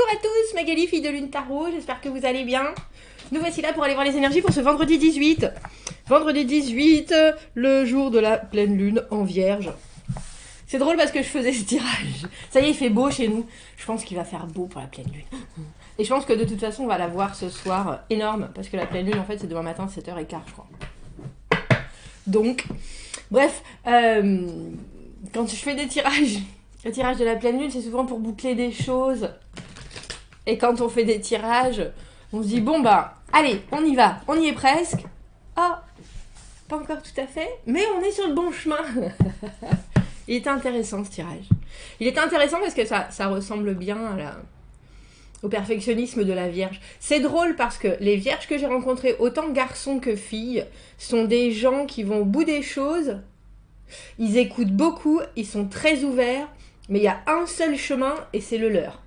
à tous, Magali, fille de Lune Tarot, j'espère que vous allez bien. Nous voici là pour aller voir les énergies pour ce vendredi 18. Vendredi 18, le jour de la pleine lune en vierge. C'est drôle parce que je faisais ce tirage. Ça y est, il fait beau chez nous. Je pense qu'il va faire beau pour la pleine lune. Et je pense que de toute façon, on va la voir ce soir énorme. Parce que la pleine lune, en fait, c'est demain matin, 7h15, je crois. Donc, bref, quand je fais des tirages, le tirage de la pleine lune, c'est souvent pour boucler des choses. Et quand on fait des tirages, on se dit, bon bah, allez, on y va, on y est presque. Ah, pas encore tout à fait, mais on est sur le bon chemin. Il est intéressant ce tirage. Il est intéressant parce que ça ressemble bien au perfectionnisme de la Vierge. C'est drôle parce que les Vierges que j'ai rencontrées, autant garçons que filles, sont des gens qui vont au bout des choses. Ils écoutent beaucoup, ils sont très ouverts, mais il y a un seul chemin et c'est le leur.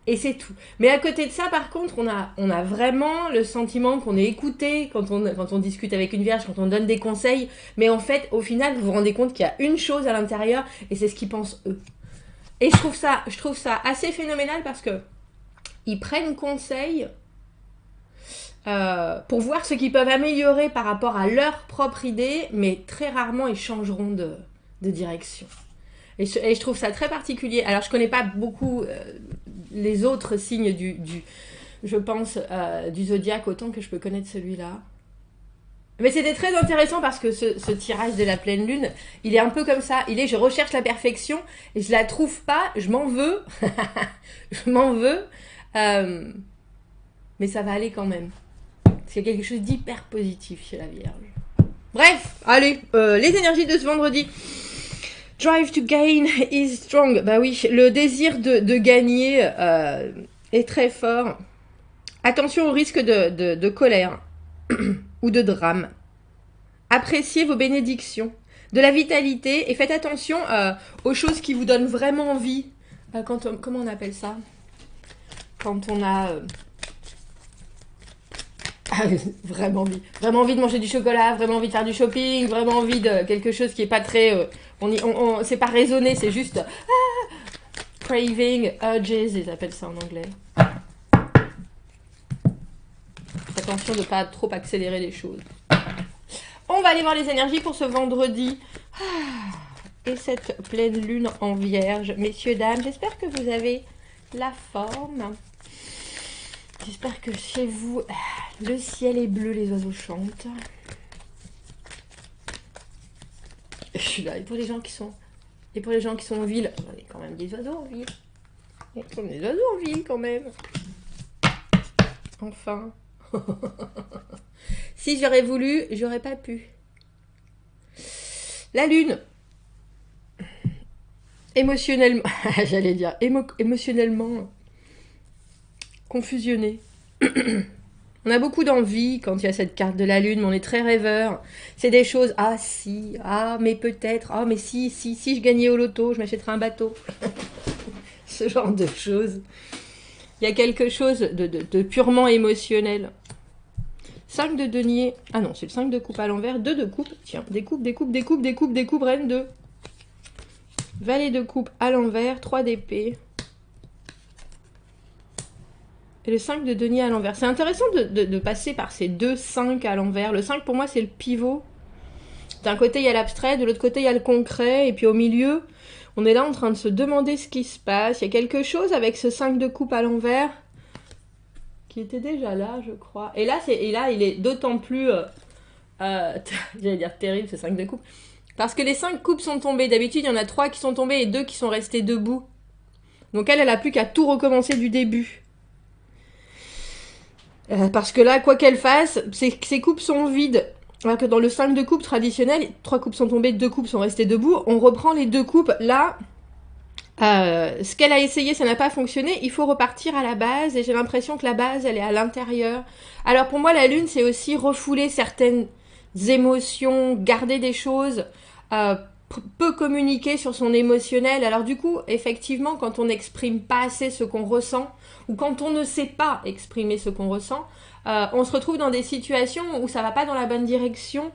Et c'est tout. Mais à côté de ça, par contre, on a vraiment le sentiment qu'on est écouté quand on discute avec une Vierge, quand on donne des conseils. Mais en fait, au final, vous vous rendez compte qu'il y a une chose à l'intérieur et c'est ce qu'ils pensent eux. Et je trouve ça assez phénoménal parce que ils prennent conseil pour voir ce qu'ils peuvent améliorer par rapport à leur propre idée, mais très rarement ils changeront de direction. Et je trouve ça très particulier. Alors, je connais pas beaucoup les autres signes je pense, du zodiaque autant que je peux connaître celui-là. Mais c'était très intéressant parce que ce tirage de la pleine lune, il est un peu comme ça. Je recherche la perfection et je la trouve pas, je m'en veux. Je m'en veux. Mais ça va aller quand même. Parce qu'il y a quelque chose d'hyper positif chez la Vierge. Bref, allez, les énergies de ce vendredi. Drive to gain is strong. Bah oui, le désir de gagner est très fort. Attention au risque de colère ou de drame. Appréciez vos bénédictions, de la vitalité et faites attention aux choses qui vous donnent vraiment envie. Comment on appelle ça? Quand on a vraiment envie de manger du chocolat, vraiment envie de faire du shopping, vraiment envie de quelque chose qui est pas très... c'est pas raisonné, c'est juste... craving, urges, ils appellent ça en anglais. Attention de ne pas trop accélérer les choses. On va aller voir les énergies pour ce vendredi. Et cette pleine lune en vierge. Messieurs, dames, j'espère que vous avez la forme. J'espère que chez vous, le ciel est bleu, les oiseaux chantent. Je suis là. Et pour les gens qui sont en ville, il y a quand même des oiseaux en ville. Il y a quand même des oiseaux en ville, quand même. Enfin. Si j'aurais voulu, j'aurais pas pu. La lune. Émotionnellement, j'allais dire, émotionnellement confusionné. On a beaucoup d'envie quand il y a cette carte de la lune, mais on est très rêveur. C'est des choses, ah si, ah mais peut-être, ah mais si je gagnais au loto, je m'achèterais un bateau. Ce genre de choses. Il y a quelque chose de purement émotionnel. 5 de denier, ah non, c'est le 5 de coupe à l'envers, 2 de coupe, tiens, des coupes, reine 2. Valet de coupe à l'envers, 3 d'épée. Et le 5 de denier à l'envers. C'est intéressant de passer par ces deux 5 à l'envers. Le 5, pour moi, c'est le pivot. D'un côté, il y a l'abstrait, de l'autre côté, il y a le concret. Et puis au milieu, on est là en train de se demander ce qui se passe. Il y a quelque chose avec ce 5 de coupe à l'envers qui était déjà là, je crois. Et là, il est d'autant plus... j'allais dire terrible, ce 5 de coupe. Parce que les 5 coupes sont tombées. D'habitude, il y en a 3 qui sont tombées et 2 qui sont restés debout. Donc elle a plus qu'à tout recommencer du début. Parce que là, quoi qu'elle fasse, ces coupes sont vides. Alors que dans le 5 de coupe traditionnel, 3 coupes sont tombées, 2 coupes sont restées debout. On reprend les 2 coupes. Là, ce qu'elle a essayé, ça n'a pas fonctionné. Il faut repartir à la base. Et j'ai l'impression que la base, elle est à l'intérieur. Alors pour moi, la lune, c'est aussi refouler certaines émotions, garder des choses, peu communiquer sur son émotionnel. Alors du coup, effectivement, quand on n'exprime pas assez ce qu'on ressent, ou quand on ne sait pas exprimer ce qu'on ressent, on se retrouve dans des situations où ça va pas dans la bonne direction.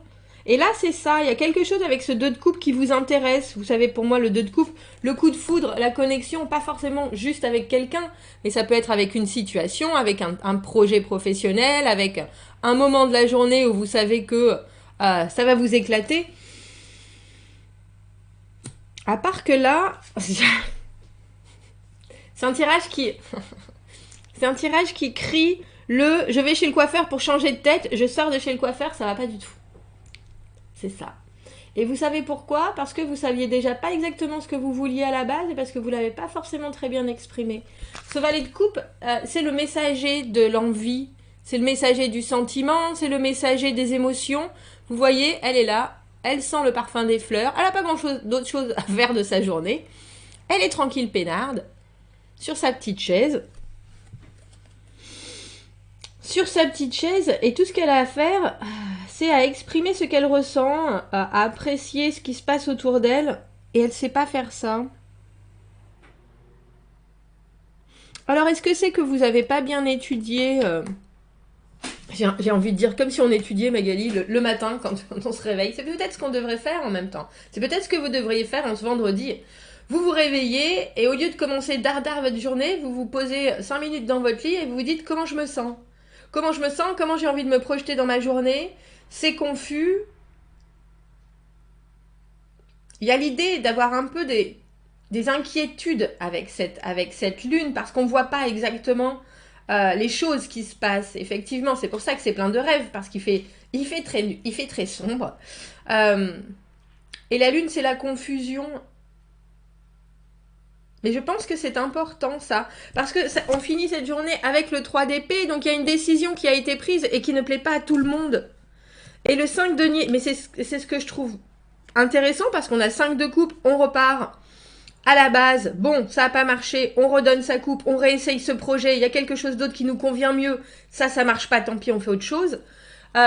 Et là, c'est ça, il y a quelque chose avec ce 2 de coupe qui vous intéresse. Vous savez, pour moi, le 2 de coupe, le coup de foudre, la connexion, pas forcément juste avec quelqu'un, mais ça peut être avec une situation, avec un projet professionnel, avec un moment de la journée où vous savez que ça va vous éclater. À part que là, c'est un tirage qui... c'est un tirage qui crie le « je vais chez le coiffeur pour changer de tête, je sors de chez le coiffeur, ça va pas du tout ». C'est ça. Et vous savez pourquoi? Parce que vous saviez déjà pas exactement ce que vous vouliez à la base et parce que vous l'avez pas forcément très bien exprimé. Ce valet de coupe, c'est le messager de l'envie, c'est le messager du sentiment, c'est le messager des émotions. Vous voyez, elle est là. Elle sent le parfum des fleurs. Elle n'a pas grand-chose d'autre chose à faire de sa journée. Elle est tranquille, peinarde, sur sa petite chaise. Sur sa petite chaise, et tout ce qu'elle a à faire, c'est à exprimer ce qu'elle ressent, à apprécier ce qui se passe autour d'elle. Et elle ne sait pas faire ça. Alors, est-ce que c'est que vous n'avez pas bien étudié j'ai envie de dire comme si on étudiait, Magali, le matin quand on se réveille. C'est peut-être ce qu'on devrait faire en même temps. C'est peut-être ce que vous devriez faire en ce vendredi. Vous vous réveillez et au lieu de commencer dardard votre journée, vous vous posez 5 minutes dans votre lit et vous vous dites comment je me sens. Comment je me sens, comment j'ai envie de me projeter dans ma journée. C'est confus. Il y a l'idée d'avoir un peu des inquiétudes avec cette lune parce qu'on ne voit pas exactement les choses qui se passent. Effectivement, c'est pour ça que c'est plein de rêves, parce qu'il fait très sombre. Et la lune, c'est la confusion. Mais je pense que c'est important, ça. Parce que on finit cette journée avec le 3 d'épée, donc il y a une décision qui a été prise et qui ne plaît pas à tout le monde. Et le 5 de denier, mais c'est ce que je trouve intéressant, parce qu'on a le 5 de coupe, on repart à la base, bon, ça n'a pas marché, on redonne sa coupe, on réessaye ce projet, il y a quelque chose d'autre qui nous convient mieux, ça marche pas, tant pis, on fait autre chose.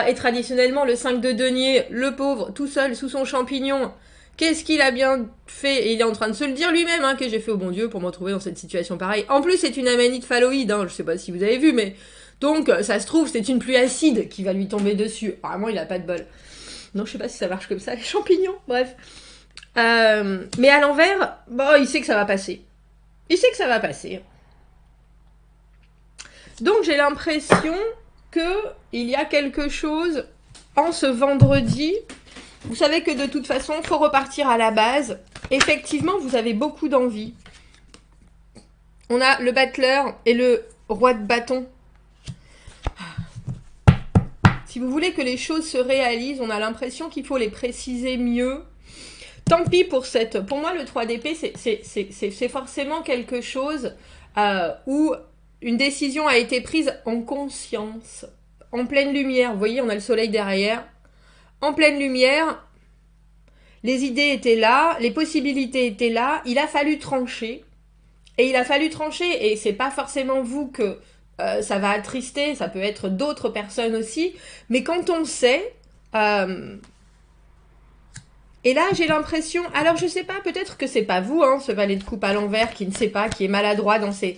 Et traditionnellement, le 5 de denier, le pauvre, tout seul, sous son champignon, qu'est-ce qu'il a bien fait? Et il est en train de se le dire lui-même, hein, que j'ai fait au bon Dieu pour me retrouver dans cette situation pareille. En plus, c'est une amanite phalloïde, hein, je sais pas si vous avez vu, mais... Donc, ça se trouve, c'est une pluie acide qui va lui tomber dessus. Vraiment, il a pas de bol. Non, je sais pas si ça marche comme ça, les champignons, bref. Mais à l'envers, bon, il sait que ça va passer. Il sait que ça va passer. Donc j'ai l'impression qu'il y a quelque chose en ce vendredi. Vous savez que de toute façon, il faut repartir à la base. Effectivement, vous avez beaucoup d'envie. On a le battleur et le roi de bâton. Si vous voulez que les choses se réalisent, on a l'impression qu'il faut les préciser mieux. Tant pis pour cette... Pour moi, le 3 d'épée, c'est forcément quelque chose où une décision a été prise en conscience, en pleine lumière. Vous voyez, on a le soleil derrière. En pleine lumière, les idées étaient là, les possibilités étaient là. Il a fallu trancher. Et il a fallu trancher, et c'est pas forcément vous que ça va attrister, ça peut être d'autres personnes aussi. Mais quand on sait... Et là, j'ai l'impression... Alors, je sais pas, peut-être que c'est pas vous, hein, ce valet de coupe à l'envers, qui ne sait pas, qui est maladroit dans ses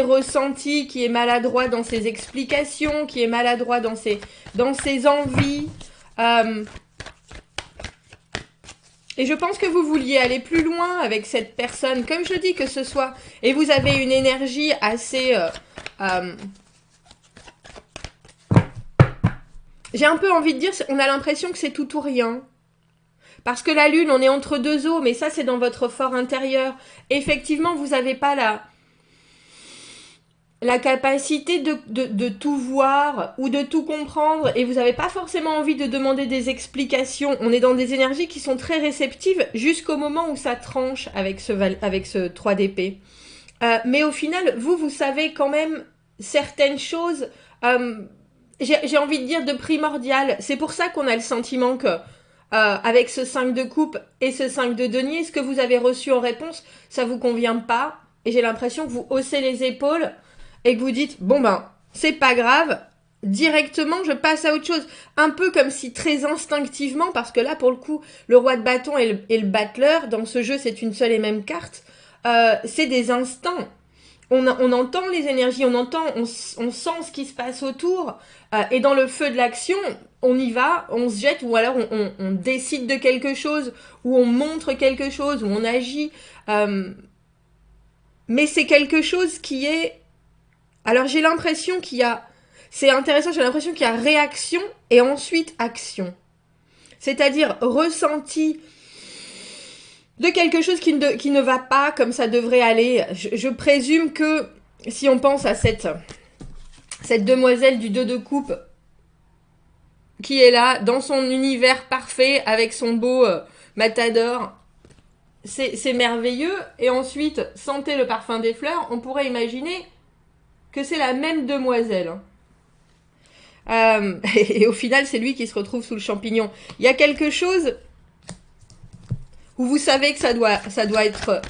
ressentis, qui est maladroit dans ses explications, qui est maladroit dans ses envies. Et je pense que vous vouliez aller plus loin avec cette personne, comme je dis, que ce soit... Et vous avez une énergie assez... J'ai un peu envie de dire, on a l'impression que c'est tout ou rien. Parce que la lune, on est entre deux eaux, mais ça, c'est dans votre fort intérieur. Effectivement, vous n'avez pas la capacité de tout voir ou de tout comprendre, et vous n'avez pas forcément envie de demander des explications. On est dans des énergies qui sont très réceptives jusqu'au moment où ça tranche avec ce 3 d'épée. Mais au final, vous savez quand même certaines choses, j'ai envie de dire de primordial. C'est pour ça qu'on a le sentiment que avec ce 5 de coupe et ce 5 de denier, ce que vous avez reçu en réponse, ça vous convient pas. Et j'ai l'impression que vous haussez les épaules et que vous dites, bon ben, c'est pas grave, directement je passe à autre chose. Un peu comme si très instinctivement, parce que là pour le coup, le roi de bâton et le battleur, dans ce jeu c'est une seule et même carte, c'est des instants. on entend les énergies, on sent ce qui se passe autour, et dans le feu de l'action, on y va, on se jette, ou alors on décide de quelque chose, ou on montre quelque chose, ou on agit. Mais c'est quelque chose qui est... Alors j'ai l'impression qu'il y a... C'est intéressant, j'ai l'impression qu'il y a réaction et ensuite action. C'est-à-dire ressenti de quelque chose qui ne va pas comme ça devrait aller. Je présume que si on pense à cette demoiselle du 2 de coupe qui est là, dans son univers parfait, avec son beau matador, c'est merveilleux. Et ensuite, sentez le parfum des fleurs, on pourrait imaginer que c'est la même demoiselle. Et au final, c'est lui qui se retrouve sous le champignon. Il y a quelque chose où vous savez que ça doit être...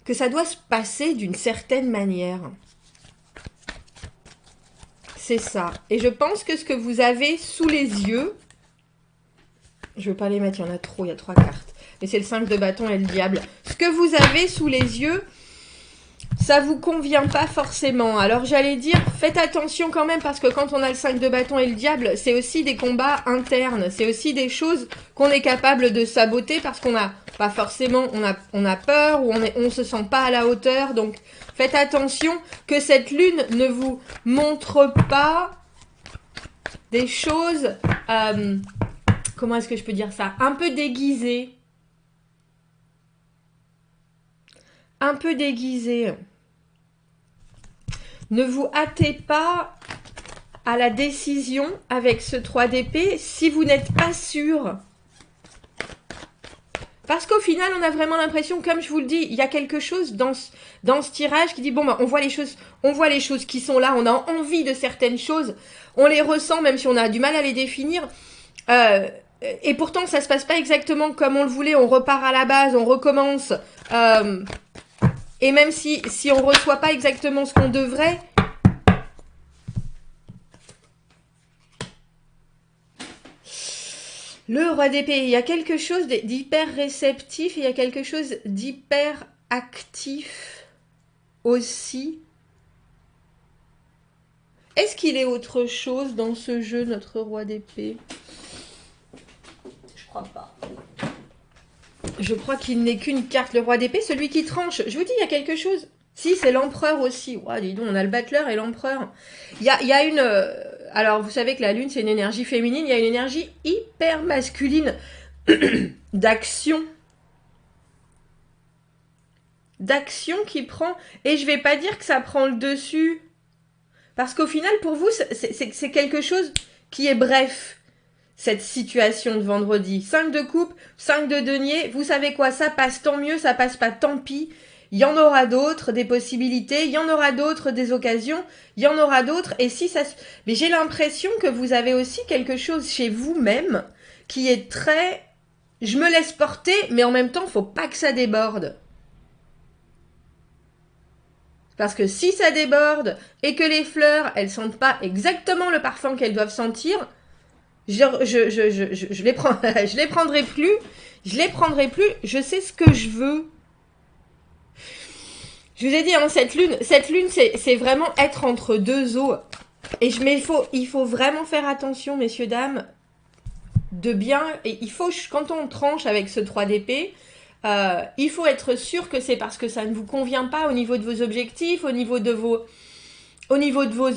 que ça doit se passer d'une certaine manière. C'est ça. Et je pense que ce que vous avez sous les yeux... Je ne veux pas les mettre, il y en a trop, il y a 3 cartes. Mais c'est le 5 de bâton et le diable. Ce que vous avez sous les yeux... ça vous convient pas forcément. Alors j'allais dire, faites attention quand même, parce que quand on a le 5 de bâton et le diable, c'est aussi des combats internes. C'est aussi des choses qu'on est capable de saboter parce qu'on a pas forcément, on a peur ou on se sent pas à la hauteur. Donc faites attention que cette lune ne vous montre pas des choses, comment est-ce que je peux dire ça, un peu déguisées. Un peu déguisé. Ne vous hâtez pas à la décision avec ce 3 d'épée si vous n'êtes pas sûr. Parce qu'au final, on a vraiment l'impression, comme je vous le dis, il y a quelque chose dans ce tirage qui dit, bon, bah, on voit les choses qui sont là, on a envie de certaines choses, on les ressent, même si on a du mal à les définir. Et pourtant, ça ne se passe pas exactement comme on le voulait, on repart à la base, on recommence... et même si on ne reçoit pas exactement ce qu'on devrait, le roi d'épée, il y a quelque chose d'hyper réceptif, et il y a quelque chose d'hyper actif aussi. Est-ce qu'il est autre chose dans ce jeu, notre roi d'épée? Je crois pas. Je crois qu'il n'est qu'une carte, le roi d'épée, celui qui tranche. Je vous dis, il y a quelque chose. Si, c'est l'empereur aussi. Ouah, dis donc, on a le battleur et l'empereur. Il y a une... alors, vous savez que la lune, c'est une énergie féminine. Il y a une énergie hyper masculine d'action. D'action qui prend... Et je vais pas dire que ça prend le dessus. Parce qu'au final, pour vous, c'est quelque chose qui est bref. Cette situation de vendredi. 5 de coupe, 5 de denier. Vous savez quoi? Ça passe, tant mieux. Ça passe pas, tant pis. Il y en aura d'autres, des possibilités. Il y en aura d'autres, des occasions. Il y en aura d'autres. Et si ça... Mais j'ai l'impression que vous avez aussi quelque chose chez vous-même qui est très... Je me laisse porter, mais en même temps, faut pas que ça déborde. Parce que si ça déborde et que les fleurs, elles sentent pas exactement le parfum qu'elles doivent sentir... Je les prends, je les prendrai plus, je sais ce que je veux. Je vous ai dit, hein, cette lune, c'est vraiment être entre deux eaux. Et il faut vraiment faire attention, messieurs, dames, de bien, et il faut, quand on tranche avec ce 3 d'épée, il faut être sûr que c'est parce que ça ne vous convient pas au niveau de vos objectifs, au niveau de vos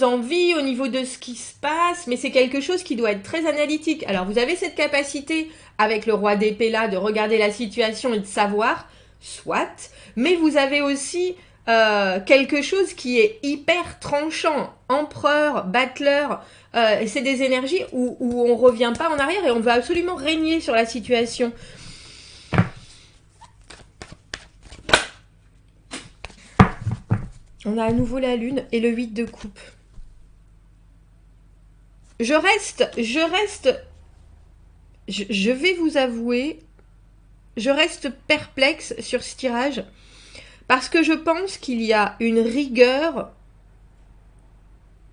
envies, au niveau de ce qui se passe, mais c'est quelque chose qui doit être très analytique. Alors, vous avez cette capacité, avec le roi d'épée là, de regarder la situation et de savoir, soit, mais vous avez aussi quelque chose qui est hyper tranchant, empereur, battleur, c'est des énergies où on ne revient pas en arrière et on veut absolument régner sur la situation. On a à nouveau la lune et le 8 de coupe. Je vais vous avouer, je reste perplexe sur ce tirage parce que je pense qu'il y a une rigueur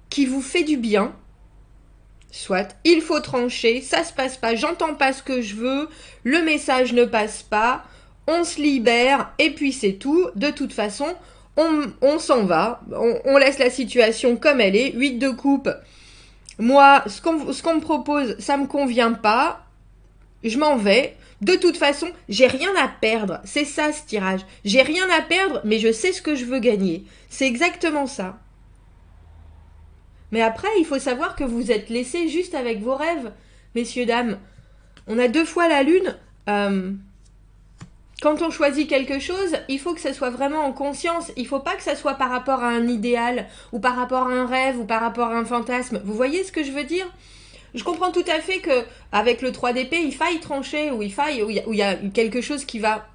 qui vous fait du bien. Soit, il faut trancher, ça se passe pas, j'entends pas ce que je veux, le message ne passe pas, on se libère, et puis c'est tout. De toute façon, on s'en va, on laisse la situation comme elle est. 8 de coupe, moi, ce qu'on me propose, ça me convient pas, je m'en vais. De toute façon, j'ai rien à perdre. C'est ça ce tirage. J'ai rien à perdre, mais je sais ce que je veux gagner. C'est exactement ça. Mais après, il faut savoir que vous êtes laissés juste avec vos rêves, messieurs, dames. On a 2 fois la lune. Quand on choisit quelque chose, il faut que ça soit vraiment en conscience. Il ne faut pas que ça soit par rapport à un idéal, ou par rapport à un rêve, ou par rapport à un fantasme. Vous voyez ce que je veux dire ? Je comprends tout à fait que avec le 3 d'épée, il faille trancher, ou il y a quelque chose qui va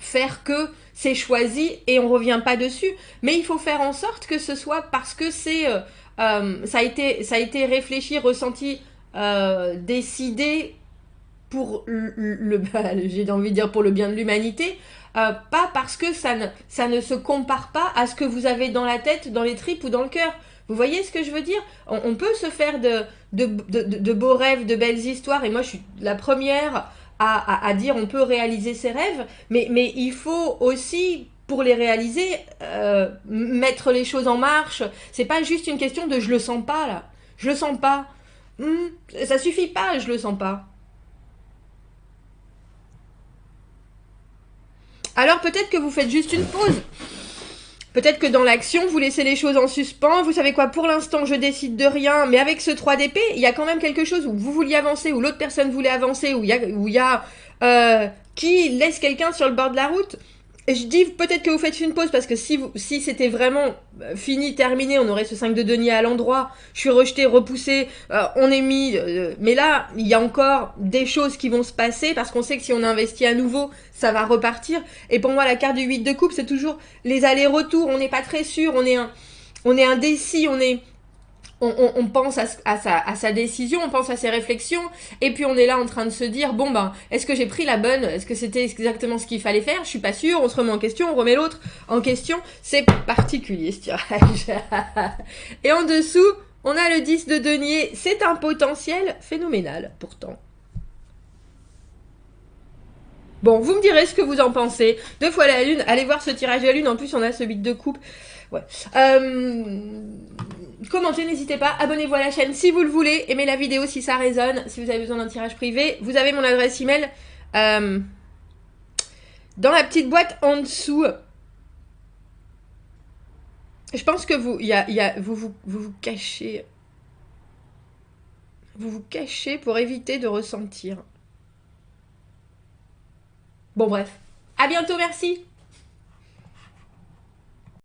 faire que c'est choisi et on revient pas dessus. Mais il faut faire en sorte que ce soit parce que ça a été réfléchi, ressenti, décidé pour j'ai envie de dire pour le bien de l'humanité, pas parce que ça ne se compare pas à ce que vous avez dans la tête, dans les tripes ou dans le cœur. Vous voyez ce que je veux dire ? On peut se faire de beaux rêves, de belles histoires, et moi je suis la première à dire on peut réaliser ses rêves, mais il faut aussi, pour les réaliser, mettre les choses en marche. C'est pas juste une question de je le sens pas là. Je le sens pas. Ça suffit pas, je le sens pas. Alors peut-être que vous faites juste une pause. Peut-être que dans l'action, vous laissez les choses en suspens. Vous savez quoi, pour l'instant, je décide de rien. Mais avec ce 3 d'épée, il y a quand même quelque chose où vous vouliez avancer, où l'autre personne voulait avancer, où il y a qui laisse quelqu'un sur le bord de la route. Et je dis peut-être que vous faites une pause parce que si c'était vraiment fini, terminé, on aurait ce 5 de denier à l'endroit. Je suis rejeté, repoussé, on est mis. Mais là, il y a encore des choses qui vont se passer parce qu'on sait que si on investit à nouveau, ça va repartir. Et pour moi, la carte du 8 de coupe, c'est toujours les allers-retours. On n'est pas très sûr, on est indécis, on pense à sa décision, on pense à ses réflexions, et puis on est là en train de se dire, bon ben, est-ce que j'ai pris la bonne ? Est-ce que c'était exactement ce qu'il fallait faire ? Je suis pas sûre, on se remet en question, on remet l'autre en question. C'est particulier ce tirage. Et en dessous, on a le 10 de denier, c'est un potentiel phénoménal pourtant. Bon, vous me direz ce que vous en pensez. 2 fois la lune, allez voir ce tirage de la lune, en plus on a ce 8 de coupe. Ouais. Commentez, n'hésitez pas, abonnez-vous à la chaîne si vous le voulez, aimez la vidéo si ça résonne, si vous avez besoin d'un tirage privé, vous avez mon adresse email dans la petite boîte en dessous. Je pense que vous vous cachez. Vous vous cachez pour éviter de ressentir. Bon bref, à bientôt, merci.